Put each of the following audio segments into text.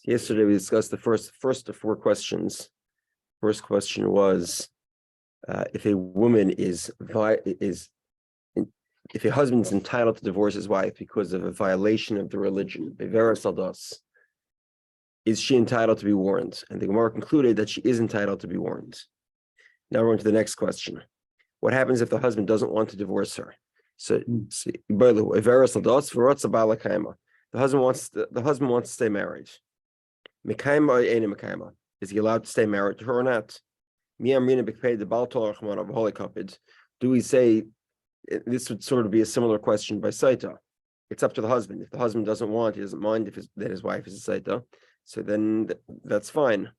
Yesterday we discussed the first of four questions. First question was if a woman if a husband's entitled to divorce his wife because of a violation of the religion, is she entitled to be warned? And the Gemara concluded that she is entitled to be warned. Now we're on to the next question. What happens if the husband doesn't want to divorce her? So the husband wants to stay married. Is he allowed to stay married to her or not? Do we say this would sort of be a similar question by Sotah? It's up to the husband. If the husband doesn't want, he doesn't mind that his wife is a Sotah, so then that's fine.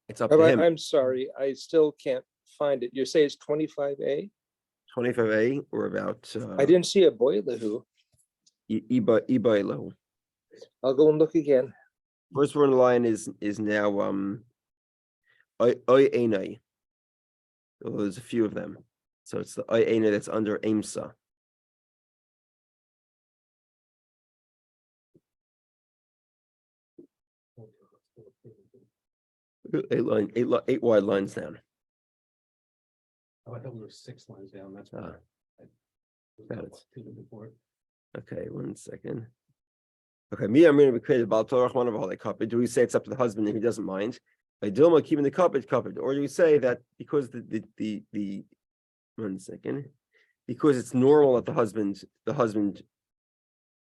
It's up to him. I'm sorry, I still can't find it. You say it's 25a? 25a, or about I didn't see a boilahu. Iba. I'll go and look again. First word in the line is now Oy. Well, there's a few of them. So it's the Oy that's under Aimsa. Eight wide lines down. Oh, I thought we were 6 lines down. That's why. Got it. Okay, 1 second. Okay, me, I'm going to be created about Torah one of all the cup. Do we say it's up to the husband if he doesn't mind? By Dilma keeping the cup, or do we say that because the 1 second, because it's normal that the husband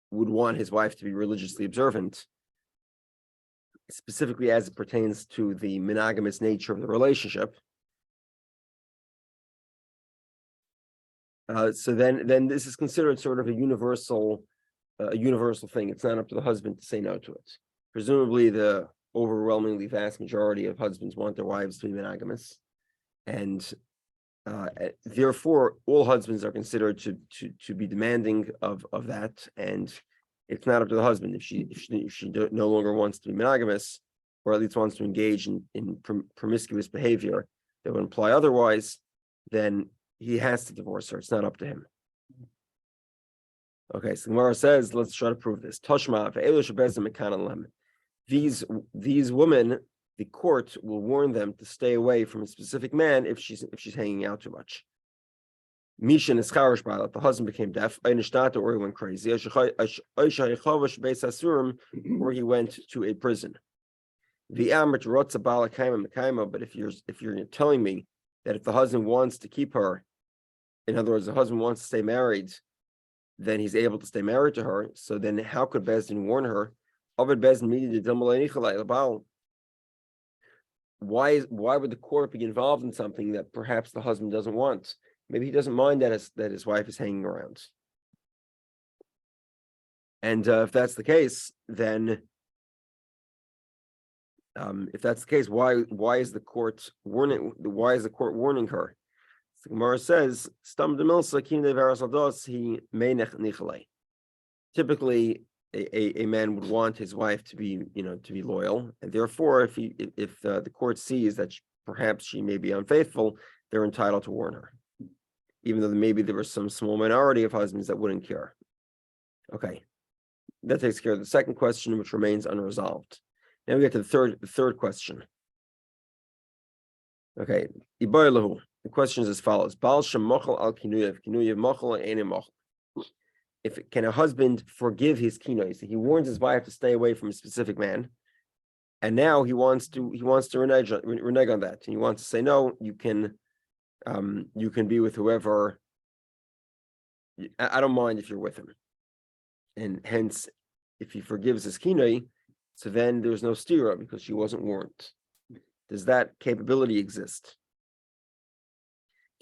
would want his wife to be religiously observant, specifically as it pertains to the monogamous nature of the relationship. So then this is considered sort of a universal thing. It's not up to the husband to say no to it. Presumably, the overwhelmingly vast majority of husbands want their wives to be monogamous, and therefore all husbands are considered to be demanding of that. And it's not up to the husband if she no longer wants to be monogamous, or at least wants to engage in promiscuous behavior that would imply otherwise, then he has to divorce her. It's not up to him. Okay, so the Gemara says, let's try to prove this. Toshma, these women, the court will warn them to stay away from a specific man if she's hanging out too much. Mishan is the husband became deaf, or he went crazy, or he went to a prison. But if you're telling me that if the husband wants to keep her, in other words, the husband wants to stay married, then he's able to stay married to her. So then how could Bezdin warn her? Why would the court be involved in something that perhaps the husband doesn't want? Maybe he doesn't mind that his wife is hanging around. And if that's the case, then why is the court warning her? The Gemara says, typically a man would want his wife to be loyal, and therefore if the court sees that perhaps she may be unfaithful, they're entitled to warn her, even though maybe there was some small minority of husbands that wouldn't care. Okay, that takes care of the second question, which remains unresolved. Now we get to the third question. Okay, the question is as follows: Can a husband forgive his kinoi? So he warns his wife to stay away from a specific man, and now he wants to renege on that, and he wants to say no. You can be with whoever. I don't mind if you're with him, and hence, if he forgives his kinoi, so then there's no stira because she wasn't warned. Does that capability exist?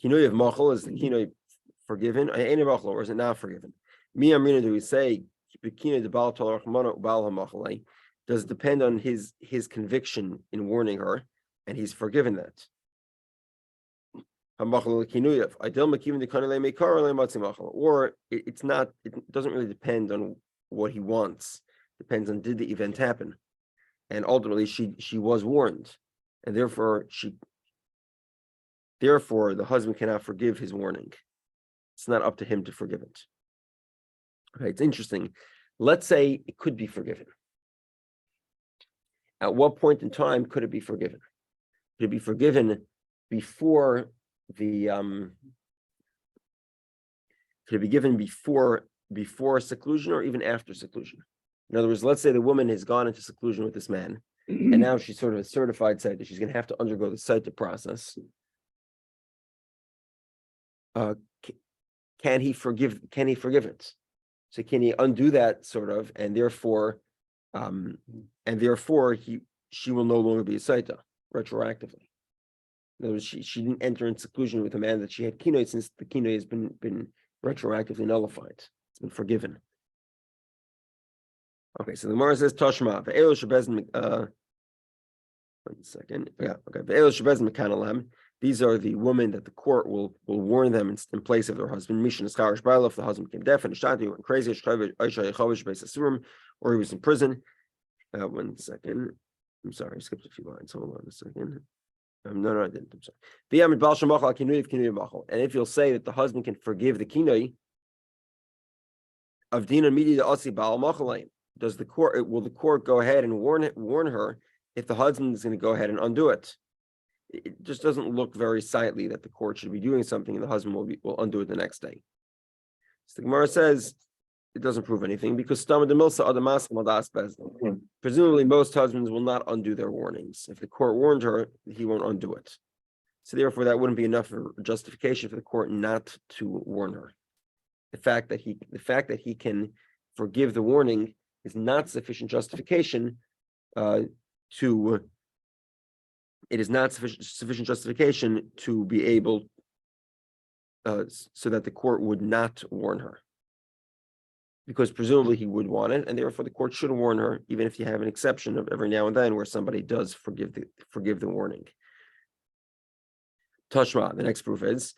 Kinoi of machal, is the kinoi forgiven? Or is it not forgiven? Mi amrina, do we say does it depend on his conviction in warning her, and he's forgiven that? Or it's not. It doesn't really depend on what he wants. It depends on did the event happen, and ultimately she was warned, and therefore the husband cannot forgive his warning. It's not up to him to forgive it. Okay, it's interesting. Let's say it could be forgiven. at what point in time could it be forgiven? Could it be forgiven before the could it be given before seclusion or even after seclusion? In other words, let's say the woman has gone into seclusion with this man, and now she's sort of a certified Sotah. She's going to have to undergo the Sotah process. Can he forgive it? So can he undo that sort of, and therefore she will no longer be a Sotah retroactively. In other words, she didn't enter in seclusion with a man that she had kinoi, since the kinoi has been retroactively nullified. It's been forgiven. Okay, so the Gemara says Tashma. One second. Yeah, okay. These are the women that the court will warn them in place of their husband. Mishan Iskarish Baila, if the husband became deaf and Shtati went crazy, or he was in prison. 1 second. I'm sorry, I skipped a few lines. Hold on a second. No, I didn't. I'm sorry. And if you'll say that the husband can forgive the kinoi of Dina Midi the Asi Baal Machalayim, will the court go ahead and warn her if the husband is going to go ahead and undo it? It just doesn't look very sightly that the court should be doing something and the husband will undo it the next day. So the Gemara says it doesn't prove anything because presumably most husbands will not undo their warnings. If the court warned her, he won't undo it. So therefore, that wouldn't be enough of a justification for the court not to warn her. The fact that he can forgive the warning is not sufficient justification it is not sufficient justification to be able so that the court would not warn her, because presumably he would want it, and therefore the court should warn her, even if you have an exception of every now and then where somebody does forgive the warning. Tashma, the next proof is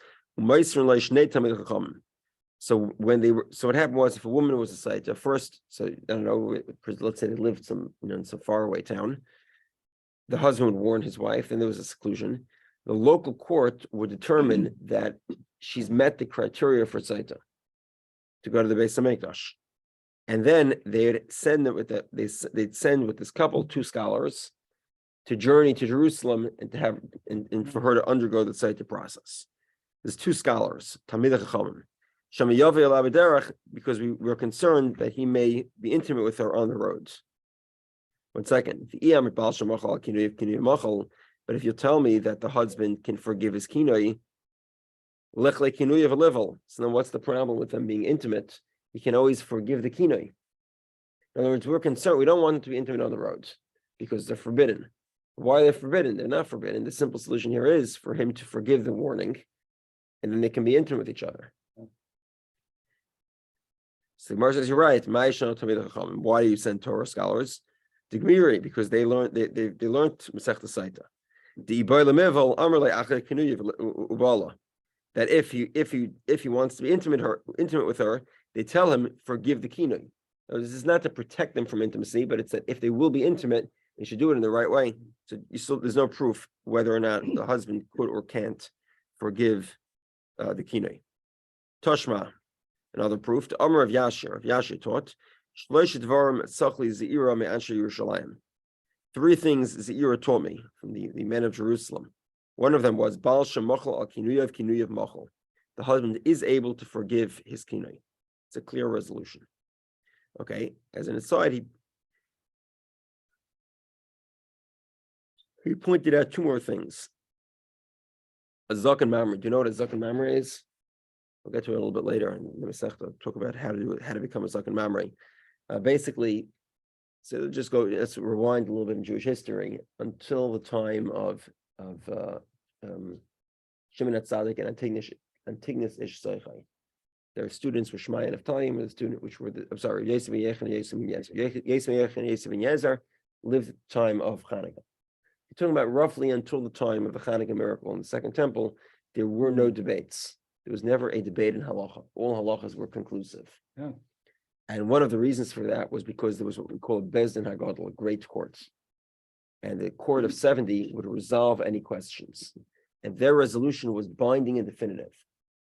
so what happened was, if a woman was a Sotah first, so I don't know, let's say they lived in some faraway town, the husband would warn his wife, and there was a seclusion. The local court would determine that she's met the criteria for Sotah to go to the Beis Hamikdash, and then they'd send with this couple 2 scholars to journey to Jerusalem and for her to undergo the Sotah process. There's 2 scholars, Talmidei Chachamim, because we're concerned that he may be intimate with her on the roads. 1 second. But if you tell me that the husband can forgive his kinoi, so then what's the problem with them being intimate? He can always forgive the kinoi. In other words, we're concerned. We don't want them to be intimate on the roads because they're forbidden. Why are they forbidden? They're not forbidden. The simple solution here is for him to forgive the warning, and then they can be intimate with each other. So the Gemara says, you're right. Why do you send Torah scholars? Because they learned Masechta Sotah. That if he wants to be intimate with her, they tell him forgive the kinoi. Now, this is not to protect them from intimacy, but it's that if they will be intimate, they should do it in the right way. So there's no proof whether or not the husband could or can't forgive the kinoi. Toshma, another proof. The Amar of Yashir taught. 3 things Ze'ira taught me from the men of Jerusalem. One of them was Baal Shemachal al Kinuyav Kinuyav Machal. The husband is able to forgive his kinoi. It's a clear resolution. Okay, as an aside, he pointed out 2 more things. A Zaken Mamre. Do you know what a Zaken Mamre is? We'll get to it a little bit later in the Masechta. Talk about how to become a Zaken Mamre. Basically, so let's rewind a little bit in Jewish history until the time of Shimon HaTzadik and Antigonus Ish Sochai. Their students were Shmai and Avtayim, the student which were Yosef and Yechon and Yosef and Yezer. Yosef and Yosef and Yezer lived at the time of Hanukkah. You're talking about roughly until the time of the Hanukkah miracle in the Second Temple. There were no debates. There was never a debate in halacha. All halachas were conclusive. Yeah. And one of the reasons for that was because there was what we call Beis Din HaGadol, a great court. And the court of 70 would resolve any questions. And their resolution was binding and definitive.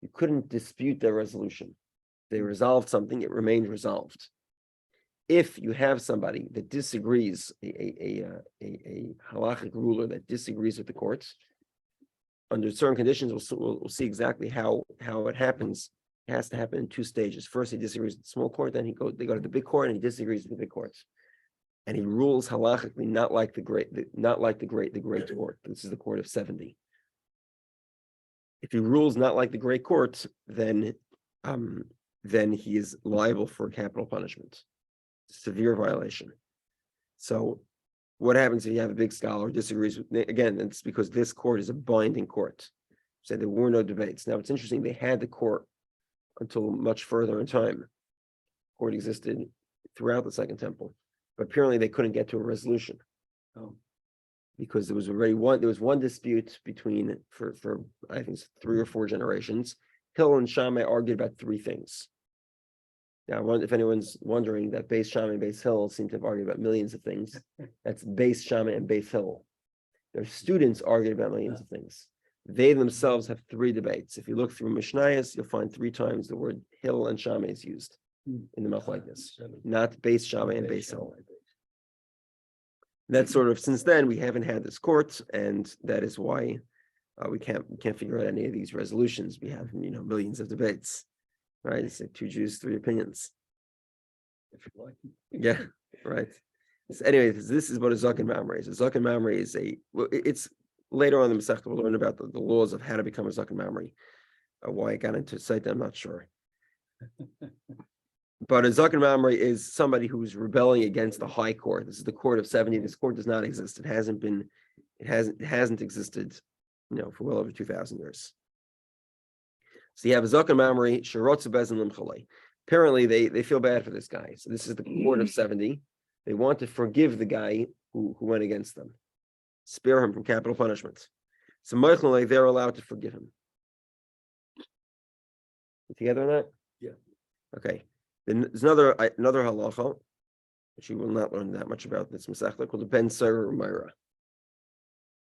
You couldn't dispute their resolution. They resolved something, it remained resolved. if you have somebody that disagrees, a halachic ruler that disagrees with the courts, under certain conditions, we'll see exactly how it happens. It has to happen in two stages. First, he disagrees with the small court, then they go to the big court, and he disagrees with the big courts. And he rules halachically not like the great court. This is the court of 70. If he rules not like the great court, then he is liable for capital punishment, severe violation. So what happens if you have a big scholar who disagrees with, again, it's because this court is a binding court. So there were no debates. Now it's interesting, they had the court until much further in time. Court existed throughout the Second Temple, but apparently they couldn't get to a resolution. Because there was one dispute between, for I think it's 3 or 4 generations. Hill and Shammai argued about 3 things. Now, if anyone's wondering, that Beis Shammai and Beis Hill seem to have argued about millions of things. That's Beis Shammai and Beis Hill. Their students argued about millions of things. They themselves have 3 debates. If you look through Mishnayos, you'll find 3 times the word Hill and Shammai is used in the Machlokes, not Beis Shammai and Beis Hill. That's sort of, since then we haven't had this court, and that is why we can't figure out any of these resolutions. We have millions of debates, right? It's like 2 Jews, 3 opinions. If you like. Yeah, right. So anyway, this is what a Zaken Mamre is. A Zaken Mamre is it's later on in the Masechta we'll learn about the laws of how to become a Zaken Mamre. Why I got into Sotah, I'm not sure. But a Zaken Mamre is somebody who's rebelling against the high court. This is the court of 70. This court does not exist. It hasn't existed, for well over 2,000 years. So you have a Zaken Mamre, Sherotzu Bezin Limchalei. Apparently they feel bad for this guy. So this is the court of 70. They want to forgive the guy who went against them, spare him from capital punishment. So Moichlei, they're allowed to forgive him. You together on that? Yeah. Okay. Then there's another halacha, which you will not learn that much about this Masechta, called the Ben Sarah Umayra.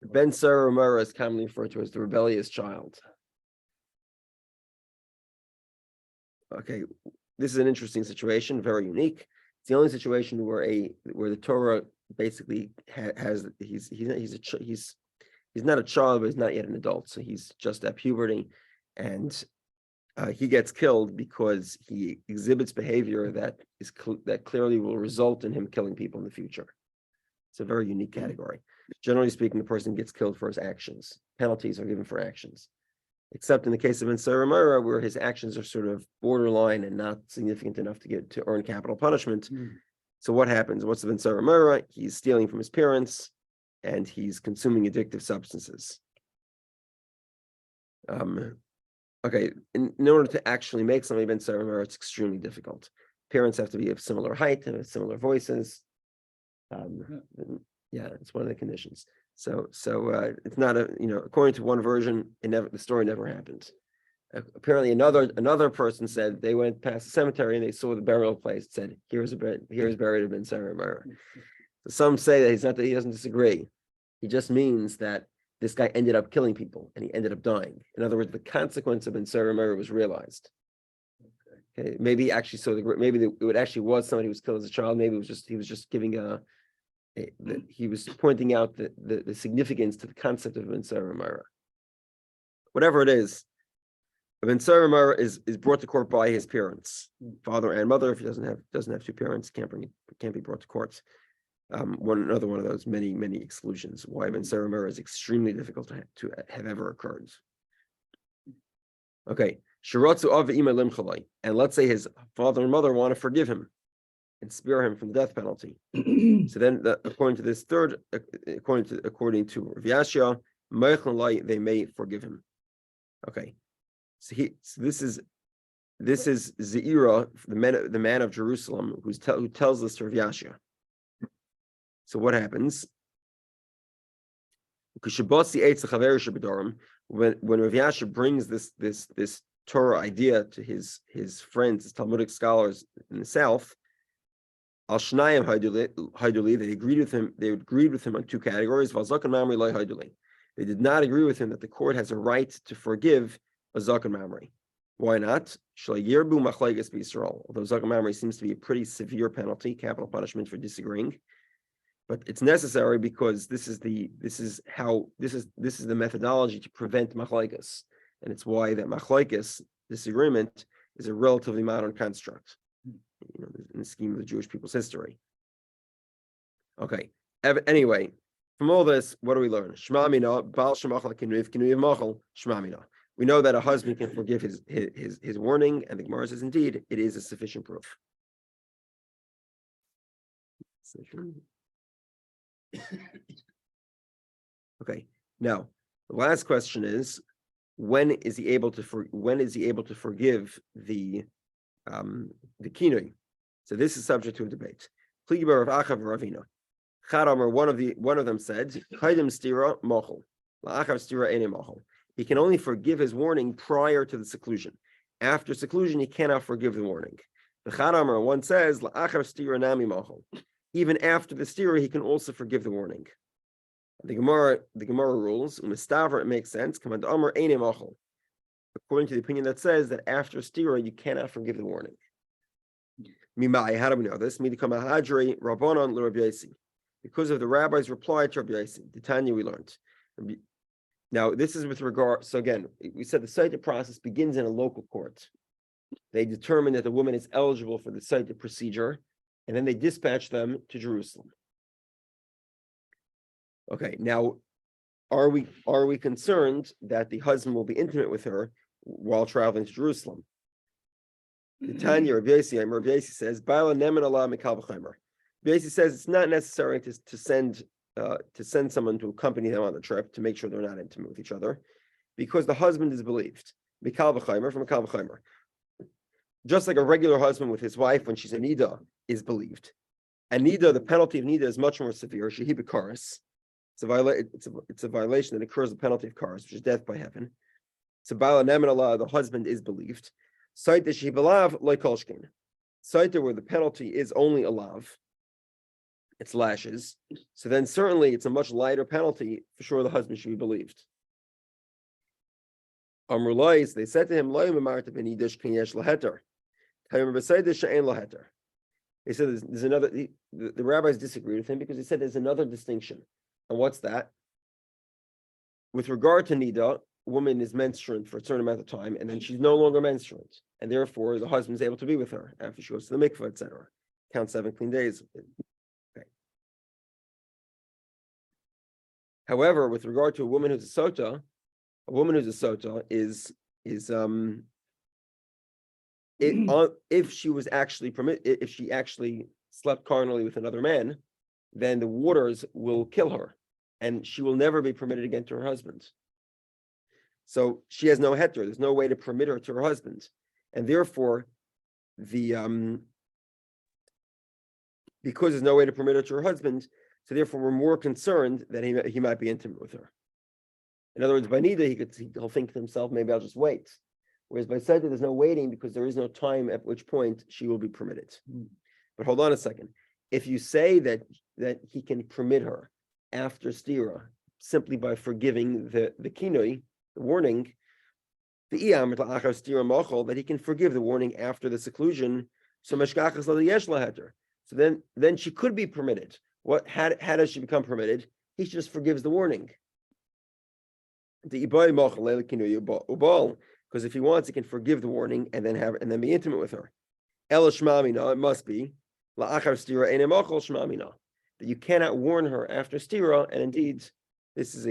The Ben Sarah Umayra is commonly referred to as the rebellious child. Okay, this is an interesting situation, very unique. It's the only situation where the Torah basically has he's not a child, but he's not yet an adult, so he's just at puberty, and he gets killed because he exhibits behavior that clearly will result in him killing people in the future. It's a very unique category. Generally speaking, the person gets killed for his actions. Penalties are given for actions, except in the case of Ben Sarah Umayra, where his actions are sort of borderline and not significant enough to earn capital punishment. So what happens? What's the Ben Sarah Umayra? He's stealing from his parents, and he's consuming addictive substances. Okay, in order to actually make somebody Ben Sarah Umayra, it's extremely difficult. Parents have to be of similar height and similar voices. Yeah, it's one of the conditions. So it's not according to one version, the story never happened. Apparently, another person said they went past the cemetery and they saw the burial place. It said, "Here's buried Ben Sarah Umayra." So some say that he doesn't disagree. He just means that this guy ended up killing people and he ended up dying. In other words, the consequence of Ben Sarah Umayra was realized. Okay, maybe actually it actually was somebody who was killed as a child. Maybe he was just giving he was pointing out the significance to the concept of Ben Sarah Umayra. Whatever it is, Ben Sarah Umayra is brought to court by his parents, father and mother. If he doesn't have 2 parents, can't be brought to court. Another one of those many exclusions. Why Ben Sarah Umayra is extremely difficult to have ever occurred. Okay, Shiratzu Av Ima Limchalei, and let's say his father and mother want to forgive him and spare him from the death penalty. So then, according to this according to Rav Yashia, Meichlei, they may forgive him. Okay, so this is Zeira, the man of Jerusalem, who tells this to Rav Yashia. So what happens? When Rav Yashia brings this Torah idea to his friends, his Talmudic scholars in the south, Al Shnayim Haiduli, they agreed with him. They agreed with him on 2 categories. They did not agree with him that the court has a right to forgive a Zaken Mamre. Why not? Shlayirbu machlekes b'Yisrael. Although Zakam Mamre seems to be a pretty severe penalty, capital punishment for disagreeing, but it's necessary because this is the methodology to prevent machlekes, and it's why that machlekes disagreement is a relatively modern construct, in the scheme of the Jewish people's history. Okay. Anyway, from all this, what do we learn? Shema mina, bal shemachal kinuiv machal, shema mina. We know that a husband can forgive his warning, and the Gemara says, indeed, it is a sufficient proof. Okay. Now, the last question is, when is he able to forgive the kinui? So this is subject to a debate. Pligibar of Achav Ravina. Chadamar, one of them said, Kaidim stira mochel, la'achav stira ene mochel. He can only forgive his warning prior to the seclusion. After seclusion, he cannot forgive the warning. The Chadamar, one says, la'achav stira nami mochel. Even after the stira, he can also forgive the warning. The Gemara rules, Mistaver, it makes sense. Command Amar ene mochel. According to the opinion that says that after stira, you cannot forgive the warning. Mimai, how do we know this? Midikama Rabbanon l'Rabbi Yossi. Because of the rabbi's reply to Rabbi Yossi. The Tanya we learned. Now, this is with regard, so again, we said the Sotah process begins in a local court. They determine that the woman is eligible for the Sotah procedure, and then they dispatch them to Jerusalem. Okay, now, are we concerned that the husband will be intimate with her while traveling to Jerusalem? The Tanya, Rabbi Yossi says, Baila nemen Allah mikal v'chaymer. Rabbi Yossi says it's not necessary to send someone to accompany them on the trip to make sure they're not intimate with each other, because the husband is believed. Mikal v'chaymer from mikal v'chaymer. Just like a regular husband with his wife when she's a nida is believed. And nida, the penalty of nida is much more severe. Shehi b'karis. It's a violation that occurs the penalty of karis, which is death by heaven. So Baila nemen Allah, the husband is believed. Sotah shehi b'lav loy kolshkin. Sotah where the penalty is only a lav, it's lashes. So then certainly it's a much lighter penalty. For sure, the husband should be believed. Amrulais, they said to him, Lo yemamarta b'nidish kin yesh laheter. Tayyim b'seidish she'en laheter. They said there's another. The rabbis disagreed with him because he said there's another distinction. And what's that? With regard to nida, woman is menstruant for a certain amount of time, and then she's no longer menstruant, and therefore the husband's able to be with her after she goes to the mikveh, etc. Count 7 clean days. Okay. However, with regard to a woman who's a sotah, is if she was actually if she actually slept carnally with another man, then the waters will kill her, and she will never be permitted again to her husband. So she has no heter. There's no way to permit her to her husband, and therefore, because there's no way to permit her to her husband, so therefore we're more concerned that he might be intimate with her. In other words, by nida he'll think to himself, maybe I'll just wait. Whereas by sotah there's no waiting because there is no time at which point she will be permitted. But hold on a second. If you say that he can permit her after stira simply by forgiving the kinui, the warning, that he can forgive the warning after the seclusion, so then she could be permitted. How does she become permitted? He just forgives the warning. Because if he wants, he can forgive the warning and then be intimate with her. It must be that you cannot warn her after stira, and indeed, this is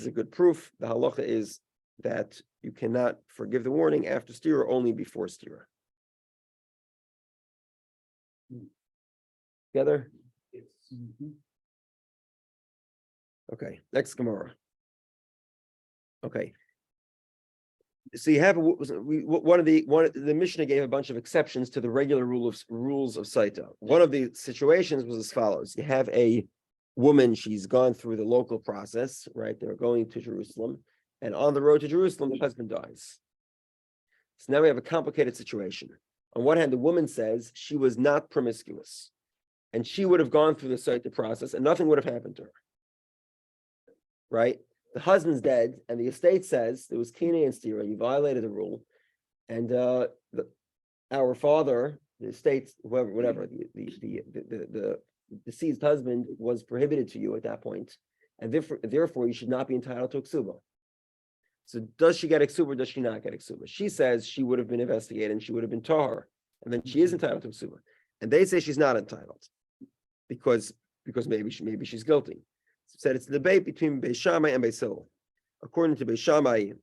a good proof. The halacha is that you cannot forgive the warning after stira, only before stira. Together? Okay, next Gemara. Okay. So you have the Mishnah gave a bunch of exceptions to the regular rules of Sotah. One of the situations was as follows: you have a woman; she's gone through the local process, right? They're going to Jerusalem, and on the road to Jerusalem, the husband dies. So now we have a complicated situation. On one hand, the woman says she was not promiscuous, and she would have gone through the Sotah process, and nothing would have happened to her, right? The husband's dead, and the estate says there was kinei and stira. You violated the rule. and our father, the estate, whoever, whatever, the deceased husband was prohibited to you at that point, and therefore you should not be entitled to a ksuba. So does she get a ksuba or does she not get a ksuba? She says she would have been investigated and she would have been tahar, and then she is entitled to a ksuba. And they say she's not entitled because maybe she's guilty. So said it's a debate between Beis Shammai and Beis Hillel. According to Beis Shammai,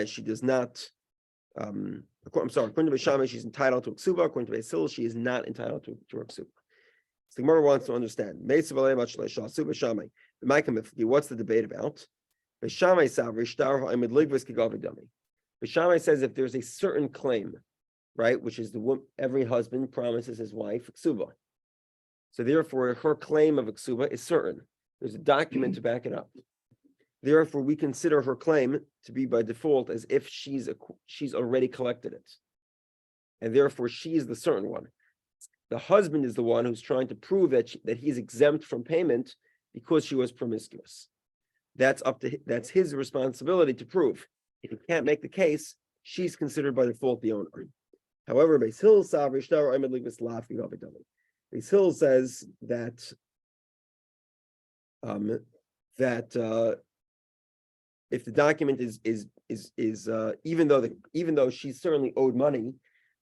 she does not. According to Beis Shammai, she's entitled to a ksuba. According to Beis Hillel, she is not entitled to a ksuba. So the Gemara wants to understand. What's the debate about? Beis Shammai says if there's a certain claim, right, which is every husband promises his wife a ksuba. So therefore, her claim of a ksuba is certain. There's a document to back it up. Therefore, we consider her claim to be by default as if she's already collected it, and therefore she is the certain one. The husband is the one who's trying to prove that he's exempt from payment because she was promiscuous. That's his responsibility to prove. If he can't make the case, she's considered by default the owner. However, Beis Hillel says that if the document is even though she's certainly owed money,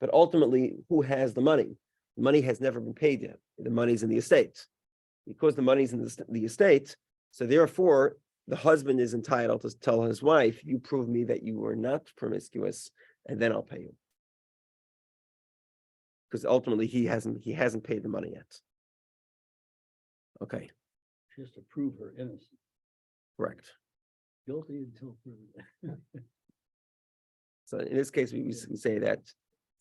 but ultimately who has the money? The money has never been paid yet. The money's in the estate. Because the money's in the estate, so therefore the husband is entitled to tell his wife, "You prove me that you were not promiscuous, and then I'll pay you." Because ultimately he hasn't paid the money yet. Okay. She has to prove her innocence. Correct. Guilty until proven. So in this case, we say that it's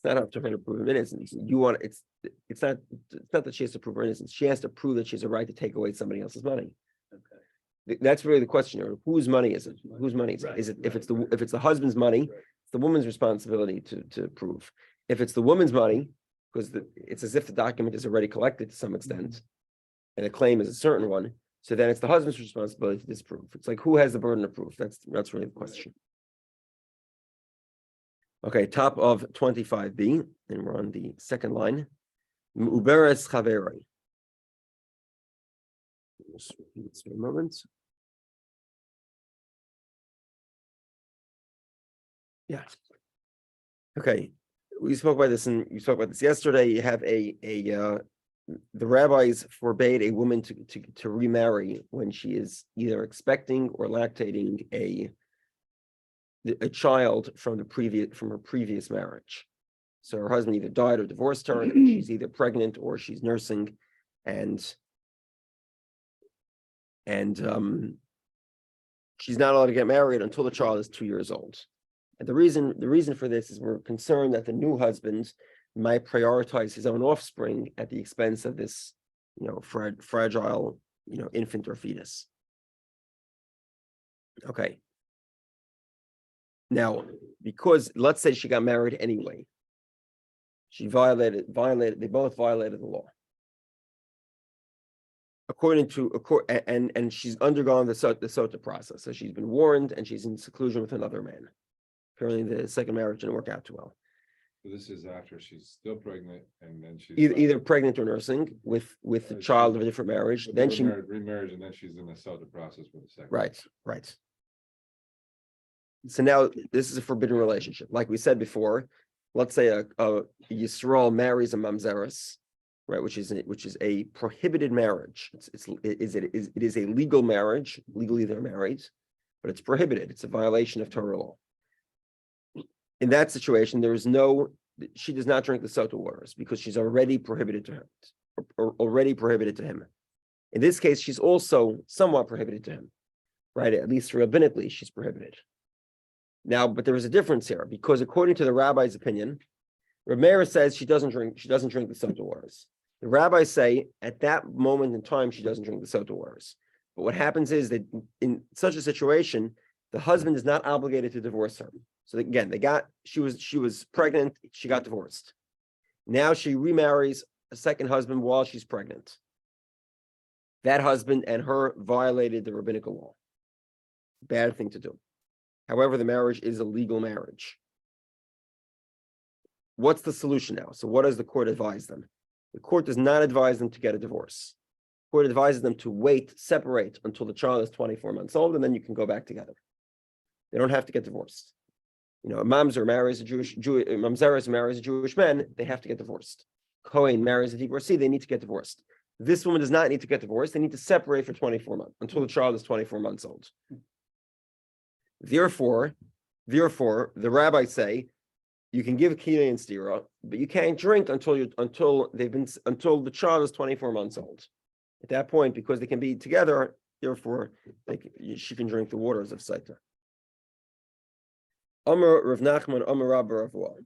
not up to her to prove her innocence. It's not that she has to prove her innocence. She has to prove that she has a right to take away somebody else's money. Okay. That's really the question here. Whose money is it? Whose money is it? Is it if it's the husband's money, it's the woman's responsibility to prove. If it's the woman's money, because it's as if the document is already collected to some extent, and the claim is a certain one, so then it's the husband's responsibility to disprove. It's like who has the burden of proof? That's really the question. Okay, top of 25b, and we're on the second line. Uberes chaveroi. Just repeat this for a moment. Yeah. Okay. We spoke about this yesterday. You have the rabbis forbade a woman to remarry when she is either expecting or lactating a child from her previous marriage. So her husband either died or divorced her, and she's either pregnant or she's nursing, and she's not allowed to get married until the child is 2 years old. And the reason for this is we're concerned that the new husband might prioritize his own offspring at the expense of this, fragile, infant or fetus. Okay. Now, because let's say she got married anyway, they both violated the law. And she's undergone the Sotah process. So she's been warned and she's in seclusion with another man. Apparently the second marriage didn't work out too well. So this is after she's still pregnant and then she's either pregnant or nursing with the child of a different marriage. Then she remarriage and then she's in the Sotah process with the second. Right. So now this is a forbidden relationship. Like we said before, let's say a Yisrael marries a mamzeres, right, which is a prohibited marriage. It is a legal marriage. Legally they're married, but it's prohibited. It's a violation of Torah law. In that situation, she does not drink the Sotah waters because she's already prohibited to her, or already prohibited to him. In this case, she's also somewhat prohibited to him, right? At least rabbinically, she's prohibited. Now, but there is a difference here because according to the rabbi's opinion, Reb Meir says she doesn't drink the Sotah waters. The rabbis say at that moment in time she doesn't drink the Sotah waters. But what happens is that in such a situation, the husband is not obligated to divorce her. So again, she was pregnant, she got divorced. Now she remarries a second husband while she's pregnant. That husband and her violated the rabbinical law. Bad thing to do. However, the marriage is a legal marriage. What's the solution now? So what does the court advise them? The court does not advise them to get a divorce. The court advises them to separate until the child is 24 months old, and then you can go back together. They don't have to get divorced. You know, a mamzer marries a mamzeres marries a Jewish man, they have to get divorced. Kohen marries a divorcee, they need to get divorced. This woman does not need to get divorced, they need to separate for 24 months, until the child is 24 months old. Therefore, the rabbis say, you can give kina and stira, but you can't drink until the child is 24 months old. At that point, because they can be together, therefore, she can drink the waters of Sotah. Amar Rav Nachman, Amar Rabbi Yehudah.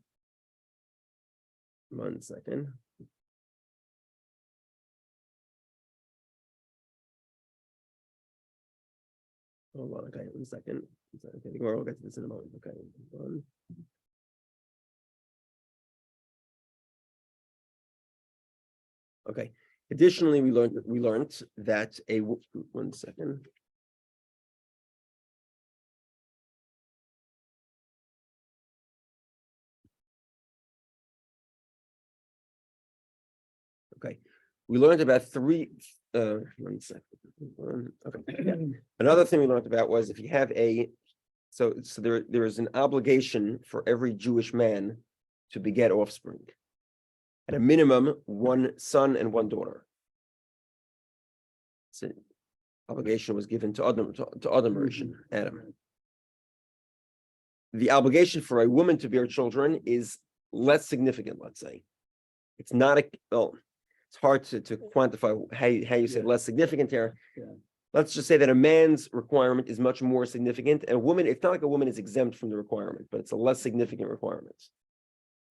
1 second. Hold on, okay, 1 second. Okay, we'll get to this in a moment. Okay. Okay. Additionally, we learned that 1 second. Okay, we learned about 3. 1 second. Okay. Yeah. Another thing we learned about was if you have so there is an obligation for every Jewish man to beget offspring. At a minimum, 1 son and 1 daughter. So obligation was given to Adam Adam. The obligation for a woman to bear children is less significant, let's say. It's not it's hard to quantify how you say less significant here. Yeah. Let's just say that a man's requirement is much more significant. And a woman, it's not like a woman is exempt from the requirement, but it's a less significant requirement.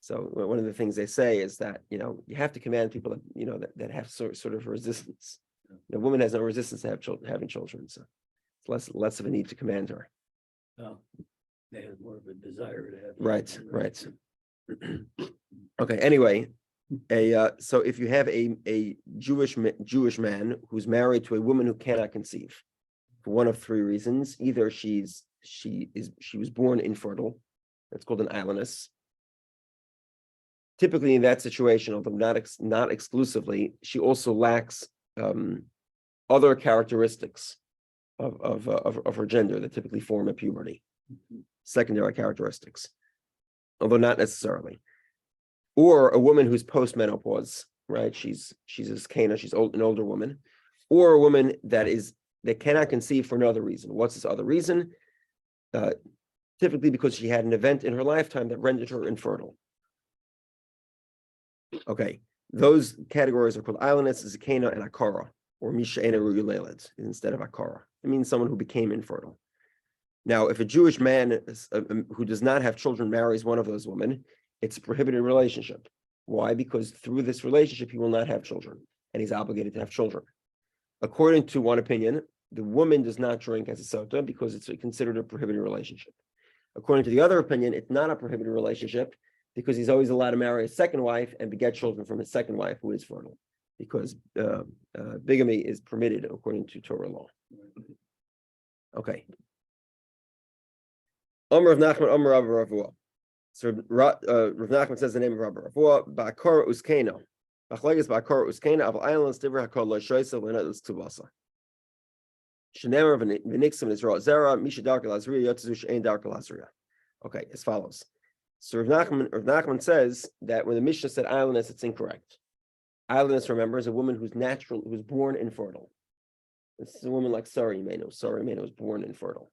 So one of the things they say is that, you have to command people that, that have sort of resistance. A woman has no resistance to having children, so it's less of a need to command her. Oh, they have more of a desire to have. Right. Okay. Anyway, so if you have a Jewish man who's married to a woman who cannot conceive, for one of 3 reasons: either she was born infertile, that's called an aileness. Typically, in that situation, although not exclusively, she also lacks other characteristics of her gender that typically form at puberty, secondary characteristics, although not necessarily. Or a woman who's post-menopause, right? She's a zkena, she's an older woman, or a woman that cannot conceive for another reason. What's this other reason? Typically because she had an event in her lifetime that rendered her infertile. Okay, those categories are called aileness, zkena, and akara, or misha'ena ruyuleled instead of akara. It means someone who became infertile. Now, if a Jewish man who does not have children marries one of those women, it's a prohibited relationship. Why? Because through this relationship, he will not have children, and he's obligated to have children. According to one opinion, the woman does not drink as a sotah because it's considered a prohibited relationship. According to the other opinion, it's not a prohibited relationship because he's always allowed to marry a second wife and beget children from his second wife who is fertile, because bigamy is permitted according to Torah law. Okay. Amar Rav Nachman, Amar Rabbi Yehudah. So Rav Nachman says the name of Rabbi Yehudah. Ba'akar uskena. B'achleges ba'akar uskena. Aval ayin l'stivra hakol lo'shoysa l'nat l'stubasa. Shenemer v'nixim Israel zera misha darka lazriya yotzu she'ein darka lazriya. Okay, as follows. So Rav Nachman says that when the Mishnah said aileness, it's incorrect. Aileness, remember, is a woman who's born infertile. This is a woman like Sarah Yemenu. Sarah Yemenu was born infertile.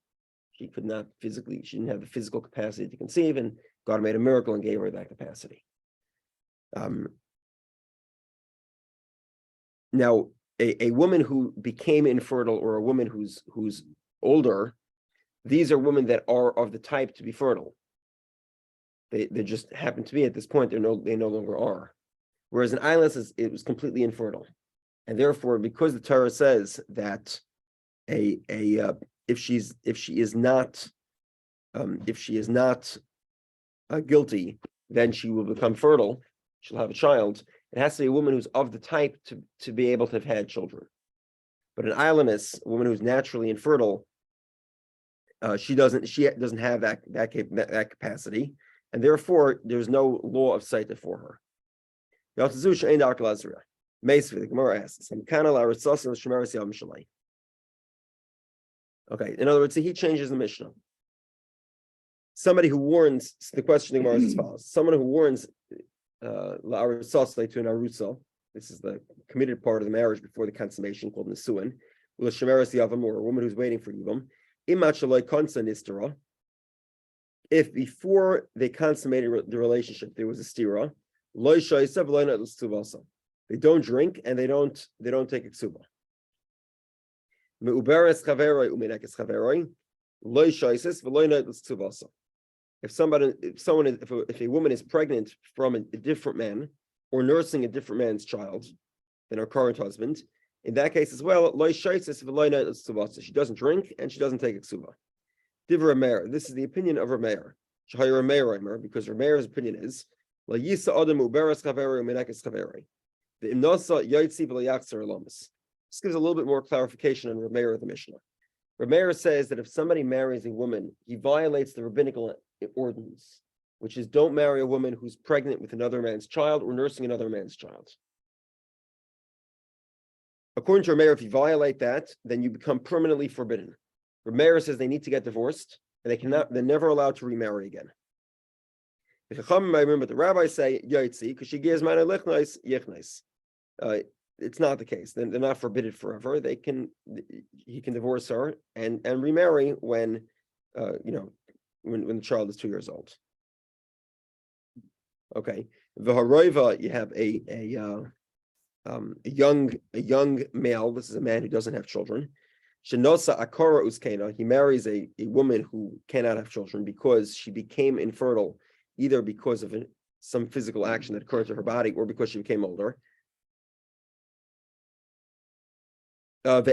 She didn't have the physical capacity to conceive, and God made a miracle and gave her that capacity. Now, a woman who became infertile, or a woman who's older, these are women that are of the type to be fertile. They just happen to be at this point. They no longer are. Whereas an aileness it was completely infertile, and therefore, because the Torah says that if she is not guilty, then she will become fertile. She'll have a child. It has to be a woman who's of the type to be able to have had children. But an aileness, a woman who's naturally infertile, she doesn't have that capacity, and therefore there's no law of Sotah for her. The Gemara asks, okay, in other words, he changes the Mishnah. Somebody who warns, the question of the Gemara is as follows: someone who warns to an arusa, this is the committed part of the marriage before the consummation, called Nisuin, or a woman who's waiting for Yivam. If before they consummated the relationship there was a stira, they don't drink and they don't take a ksuba. If a woman is pregnant from a different man or nursing a different man's child than her current husband, in that case as well, she doesn't drink and she doesn't take a ksuba. Divrei Meir. This is the opinion of Rabbi Meir. Because Rabbi Meir's opinion is the This gives a little bit more clarification on Rabbi Meir of the Mishnah. Rabbi Meir says that if somebody marries a woman, he violates the rabbinical ordinance, which is don't marry a woman who's pregnant with another man's child or nursing another man's child. According to Rabbi Meir, if you violate that, then you become permanently forbidden. Rabbi Meir says they need to get divorced and they're never allowed to remarry again. But the rabbis say yaitzi because she gives mana lichnis yichnis. It's not the case. They're not forbidden forever. He can divorce her and remarry when when the child is 2 years old. Okay. V'haroiva, you have a young male. This is a man who doesn't have children. Shenosa akora uskena. He marries a woman who cannot have children because she became infertile, either because of some physical action that occurred to her body or because she became older. And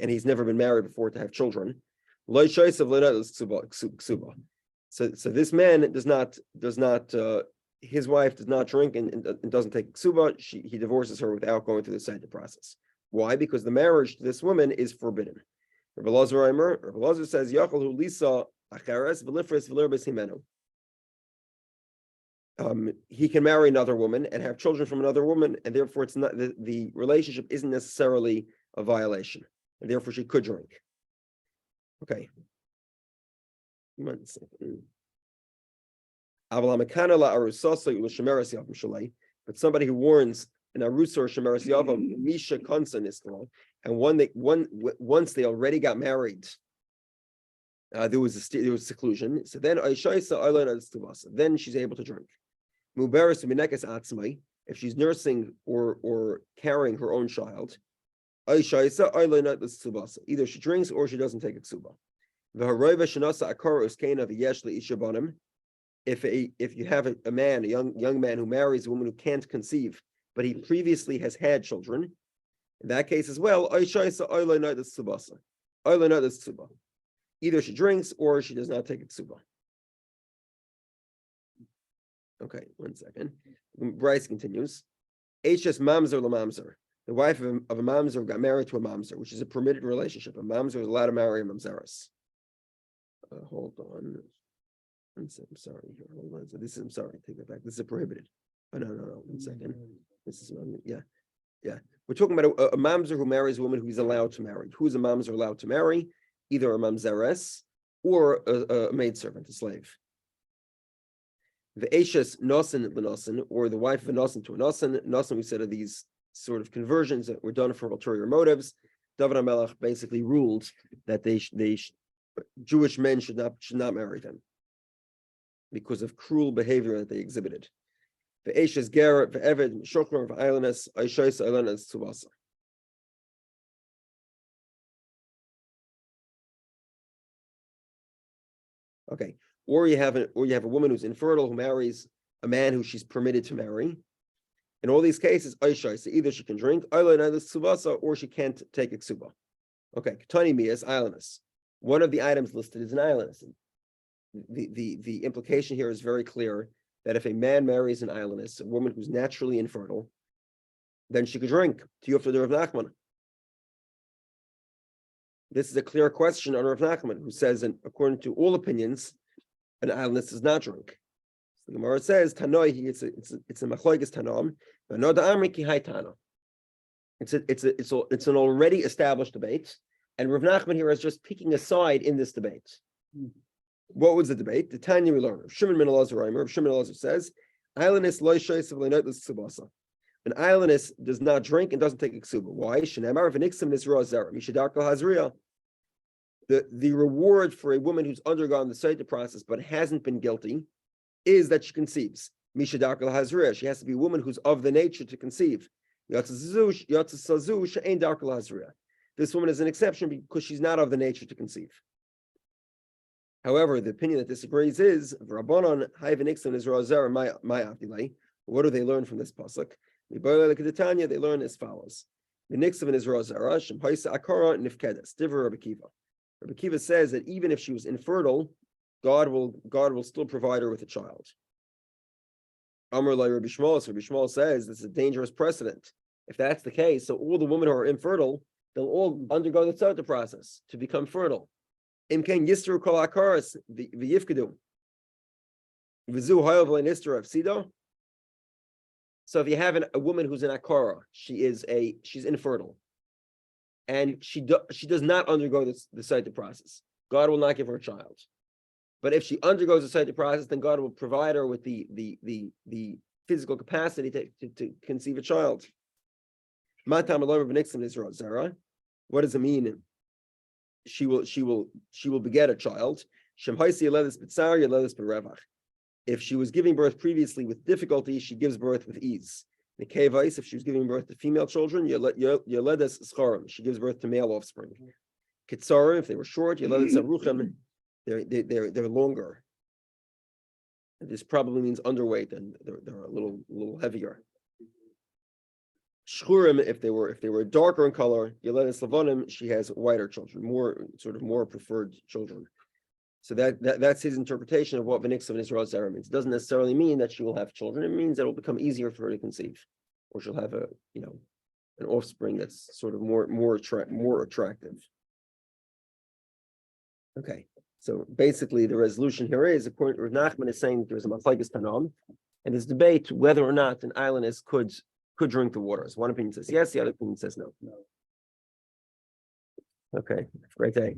he's never been married before to have children. So this man does not his wife does not drink and doesn't take ksuba. He divorces her without going through the Sotah process. Why? Because the marriage to this woman is forbidden. Rabbi Lazar says Yachal Lisa Acheres Velifris Velirbis Himenu. He can marry another woman and have children from another woman, and therefore it's not the relationship isn't necessarily a violation, and therefore she could drink. Okay. 1 second. But somebody who warns an arusa or shemeres yavam misha konsan is wrong, and once they already got married, there was seclusion. So then then she's able to drink. If she's nursing or carrying her own child, either she drinks or she doesn't take a ksuba. If you have a man, a young man who marries a woman who can't conceive, but he previously has had children, in that case as well, either she drinks or she does not take a ksuba. Okay, 1 second. Bryce continues. H's mamzer lamamzer. The wife of a mamzer got married to a mamzer, which is a permitted relationship. A mamzer is allowed to marry a mamzeris. Hold on. I'm sorry. Hold on. So I'm sorry. Take that back. This is prohibited. Oh, no. 1 second. This is yeah. We're talking about a mamzer who marries a woman who's allowed to marry. Who's a mamzer allowed to marry? Either a mamzeres or a maidservant, a slave. The Ashes Nosen Lenosen, or the wife of a Nosen to a Nosen. Nosen, we said, are these sort of conversions that were done for ulterior motives. David HaMelech basically ruled that Jewish men should not marry them because of cruel behavior that they exhibited. The Ashes Ger, the Eved, Shokler, the Eilenes, Aishais, Eilenes, Tsubasa. Okay. Or you have a woman who's infertile who marries a man who she's permitted to marry. In all these cases, Aishai, so either she can drink, or she can't take a ksuba. Okay, Ketani Mias, Eilenes. One of the items listed is an Eilenes. The implication here is very clear that if a man marries an Eilenes, a woman who's naturally infertile, then she could drink. Tiyufta de Rav Nachman. this is a clear question on Rav Nachman, who says, and according to all opinions, an islandist does not drink. So the Gemara says, Tanoi, it's a machloiges tanom, but no da'amri ki hai tana. It's an already established debate, and Rav Nachman here is just picking a side in this debate. What was the debate? The Tanya we learn. Shimon ben Elazar says, islandist loy shoysev leinotless ksubasa. An islandist does not drink and doesn't take a ksuba. Why? Shenamar v'nixim nisra zera mishadarko hazriya. The reward for a woman who's undergone the Sotah process but hasn't been guilty is that she conceives. Mishadarko hazriya. She has to be a woman who's of the nature to conceive. This woman is an exception because she's not of the nature to conceive. However, the opinion that disagrees is Rabbanon Hayvenixim is Rozer my Afdilay. What do they learn from this pasuk? They learn as follows: the Nixim is Rozer Shem Haisa Akara Nifkedes. Divrei Rabbi Kiva. Rabbi Kiva says that even if she was infertile, God will still provide her with a child. Amar Lai Rabbi Shmuel. So Rabbi Shmuel says this is a dangerous precedent. If that's the case, so all the women who are infertile, they'll all undergo the Sotah process to become fertile. Imken Yisru Kol Akaras v'Yifkedu v'Zu Hayav Le'Nistra of Sido. So if you have a woman who's an Akara, she's infertile, and she does not undergo the Sotah process, God will not give her a child. But if she undergoes the Sotah process, then God will provide her with the physical capacity to conceive a child. What does it mean? She will beget a child. If she was giving birth previously with difficulty, she gives birth with ease. If she was giving birth to female children, she gives birth to male offspring. Kitsarim, if they were short, they're longer. This probably means underweight, and they're a little heavier. Shchurim, if they were darker in color, Yeledes Lavonim, she has whiter children, more preferred children. So that's his interpretation of what V'nixim in Israel Zera means. It doesn't necessarily mean that she will have children. It means that it will become easier for her to conceive, or she'll have an offspring that's sort of more attractive. Okay, so basically the resolution here is, according to Rav Nachman, is saying that there's a machlokes tanom, and there's debate whether or not an islandist could drink the waters. One opinion says yes, the other opinion says no. Okay, great day.